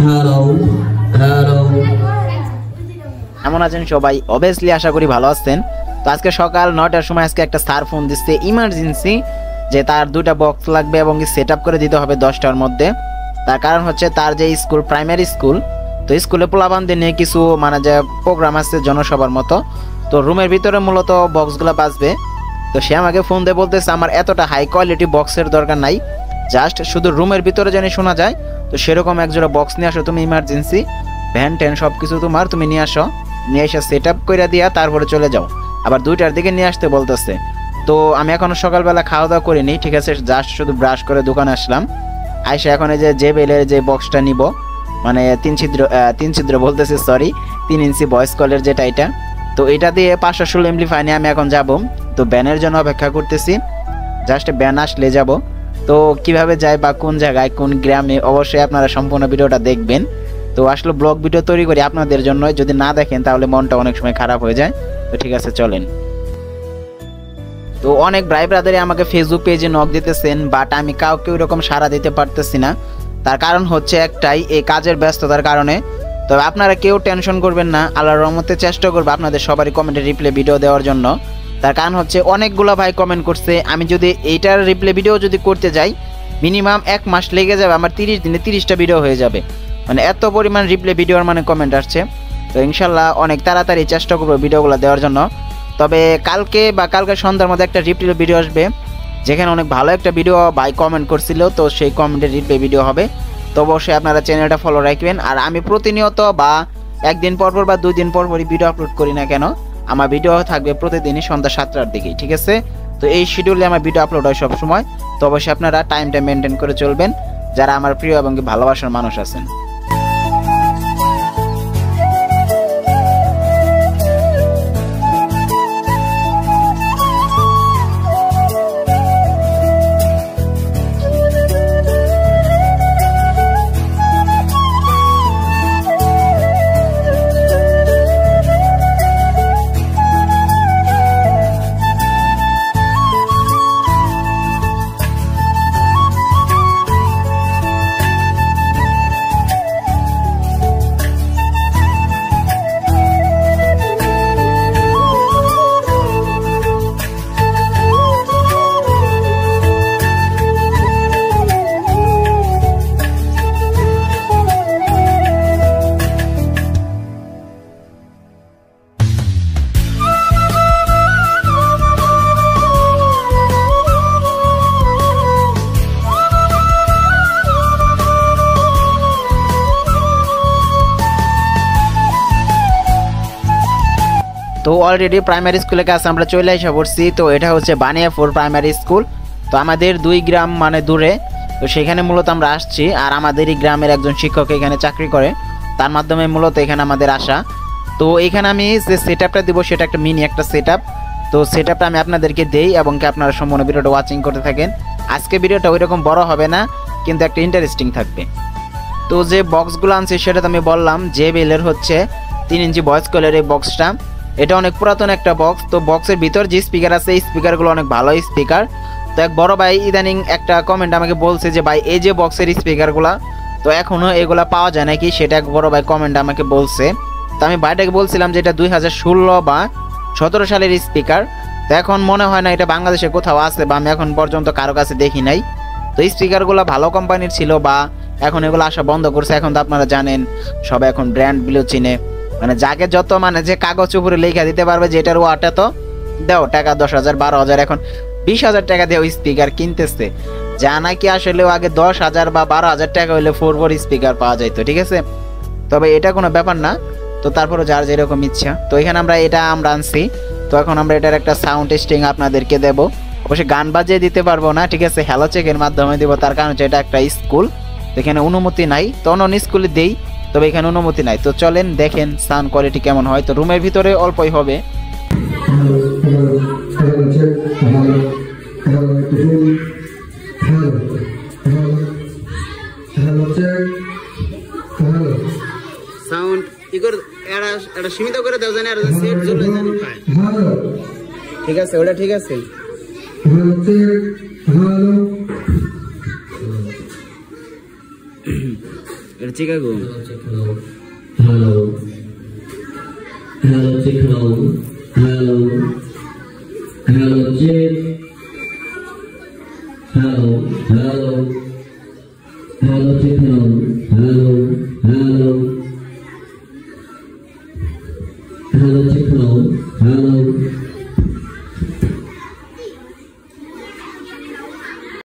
Hello hello কেমন আছেন সবাই? অবভিয়াসলি আশা করি ভালো আছেন। তো আজকে সকাল 9টার সময় আজকে একটা স্যার ফোন দিচ্ছে ইমার্জেন্সি যে তার 2টা বক্স লাগবে এবং সেট আপ করে দিতে হবে 10টার মধ্যে। তার কারণ হচ্ছে তার যে স্কুল প্রাইমারি স্কুল, তো স্কুলে পোলাবানদের নিয়ে কিছু মানে যে প্রোগ্রাম আছে জনসভার মতো, তো রুমের ভিতরে মূলত বক্সগুলো বাজবে। তো সে আমাকে ফোন দিয়ে বলতেছে আমার এতটা হাই কোয়ালিটি বক্সের দরকার নাই, জাস্ট শুধু রুমের ভিতরে জানি শোনা যায়। তো সেরকম একজোড়া বক্স নিয়ে আসো তুমি ইমার্জেন্সি, ভ্যান ট্যান সব কিছু তোমার, তুমি নিয়ে আসো, নিয়ে এসে সেট আপ করে দিয়া তারপরে চলে যাও। আবার 2টার দিকে নিয়ে আসতে বলতেছে। তো আমি এখনো সকালবেলা খাওয়া দাওয়া করিনি, ঠিক আছে, জাস্ট শুধু ব্রাশ করে দোকানে আসলাম। আইসা এখন এই যে বেলের যে বক্সটা নিব, মানে 3 ছিদ্র বলতেছি সরি 3 ইঞ্চি ভয়েস কলের যেটা, এটা তো এটা দিয়ে 516 এমপ্লিফাই নিয়ে আমি এখন যাব। তো ব্যানের জন্য অপেক্ষা করতেছি, জাস্ট ব্যান আসলে যাব। তো কিভাবে যায় বা কোন জায়গায় কোন গ্রামে অবশ্যই আপনারা সম্পূর্ণ ভিডিওটা দেখবেন। তো আসলে ব্লগ ভিডিও তৈরি করি আপনাদের জন্য, যদি না দেখেন তাহলে মনটা অনেক সময় খারাপ হয়ে যায়। তো ঠিক আছে চলেন। তো অনেক ভাই ব্রাদারই আমাকে ফেসবুক পেজে নক দিতেছেন, বাট আমি কাউকে ওইরকম সাড়া দিতে পারতেছি না। তার কারণ হচ্ছে একটাই, এই কাজের ব্যস্ততার কারণে। তবে আপনারা কেউ টেনশন করবেন না, আল্লাহর রহমতে চেষ্টা করবো আপনাদের সবারই কমেন্টে রিপ্লাই ভিডিও দেওয়ার জন্য। তার কারণ হচ্ছে অনেকগুলো ভাই কমেন্ট করছে, আমি যদি এইটার রিপ্লাই ভিডিও যদি করতে যাই মিনিমাম 1 মাস লেগে যাবে, আমার 30 দিনে 30টা ভিডিও হয়ে যাবে, মানে এত পরিমাণ রিপ্লাই ভিডিওর মানে কমেন্ট আসছে। তো ইনশাল্লাহ অনেক তাড়াতাড়ি চেষ্টা করবো ভিডিওগুলো দেওয়ার জন্য। তবে কালকে বা কালকে সন্ধ্যার মধ্যে একটা রিপ্লাই ভিডিও আসবে, যেখানে অনেক ভালো একটা ভিডিও ভাই কমেন্ট করছিল, তো সেই কমেন্টের রিপ্লাই ভিডিও হবে। তো অবশ্যই আপনারা চ্যানেলটা ফলো রাখবেন। আর আমি প্রতিনিয়ত বা একদিন পরপর বা 2 দিন পরপরই ভিডিও আপলোড করি না কেন, আমার ভিডিও থাকবে প্রতিদিনই সন্ধ্যা 7টার দিকেই, ঠিক আছে। তো এই শিডিউলে আমার ভিডিও আপলোড হয় সবসময়। তো অবশ্যই আপনারা টাইমটা মেনটেন করে চলবেন, যারা আমার প্রিয় এবং ভালোবাসার মানুষ আছেন। তো অলরেডি প্রাইমারি স্কুলের কাছে আমরা চলে এসে পড়ছি। তো এটা হচ্ছে বানিয়াপুর প্রাইমারি স্কুল। তো আমাদের 2 গ্রাম মানে দূরে, তো সেখানে মূলত আমরা আসছি। আর আমাদেরই গ্রামের একজন শিক্ষক এখানে চাকরি করে, তার মাধ্যমে মূলত এখানে আমাদের আসা। তো এখানে আমি যে সেট আপটা দেবো সেটা একটা মিনি একটা সেট আপ। তো সেট আপটা আমি আপনাদেরকে দেই এবং কি আপনারা সম্পূর্ণ ভিডিওটা ওয়াচিং করতে থাকেন। আজকে ভিডিওটা ওইরকম বড় হবে না, কিন্তু একটা ইন্টারেস্টিং থাকবে। তো যে বক্সগুলো আনছি সেটা তো আমি বললাম, যে বেলের হচ্ছে 3 ইঞ্চি ভয়েস কলের এই বক্সটা, এটা অনেক পুরাতন একটা বক্স। তো বক্সের ভিতর যে স্পিকার আছে এই স্পিকারগুলো অনেক ভালো স্পিকার। তো এক বড় ভাই ইদানিং একটা কমেন্ট আমাকে বলছে যে ভাই এই যে বক্সের স্পিকারগুলো তো এখনও এগুলা পাওয়া যায় নাকি, সেটা এক বড় ভাই কমেন্ট আমাকে বলছে। তো আমি ভাইটাকে বলছিলাম যে এটা 2016 বা 17 সালের স্পিকার। তো এখন মনে হয় না এটা বাংলাদেশে কোথাও আছে, বা আমি এখন পর্যন্ত কারো কাছে দেখি নাই। তো এই স্পিকারগুলো ভালো কোম্পানির ছিল, বা এখন এগুলো আসা বন্ধ করছে। এখন তো আপনারা জানেন সবাই এখন ব্র্যান্ডগুলো চিনে, মানে যাকে যত মানে যে কাগজ উপরে লেখা দিতে পারবে যে এটার ওয়াট এত দাও টাকা, 10,000 12,000 এখন 20,000 টাকা দিয়ে ওই স্পিকার কিনতেছে, যা নাকি আসলেও আগে 10,000 বা 12,000 টাকা হলে 4 স্পিকার পাওয়া যাইতো, ঠিক আছে। তবে এটা কোনো ব্যাপার না। তো তারপরে যার যেরকম ইচ্ছা। তো এখানে আমরা আনছি। তো এখন আমরা এটার একটা সাউন্ড টেস্টিং আপনাদেরকে দেবো। অবশ্যই গান বাজিয়ে দিতে পারবো না, ঠিক আছে, হ্যালো চেকের মাধ্যমে দিব। তার কারণ হচ্ছে এটা একটা স্কুল, তো এখানে অনুমতি নাই। তো অন্য স্কুলে দেই, তবে এখানে অনুমতি নাই। তো চলেন দেখেন সাউন্ড কোয়ালিটি কেমন হয়। তো রুমের ভিতরে অল্পই হবে। সাউন্ড কি করে এটা সীমিত করে দাও, জানি আর সেট চলে জানি পায়, ঠিক আছে, ওটা ঠিক আছে। এটা Chicago. Hello. Hello, Chico. Hello. Hello, Chick. Hello. Hello. Hello, Chico. Hello. Hello. Hello, Chico. Hello.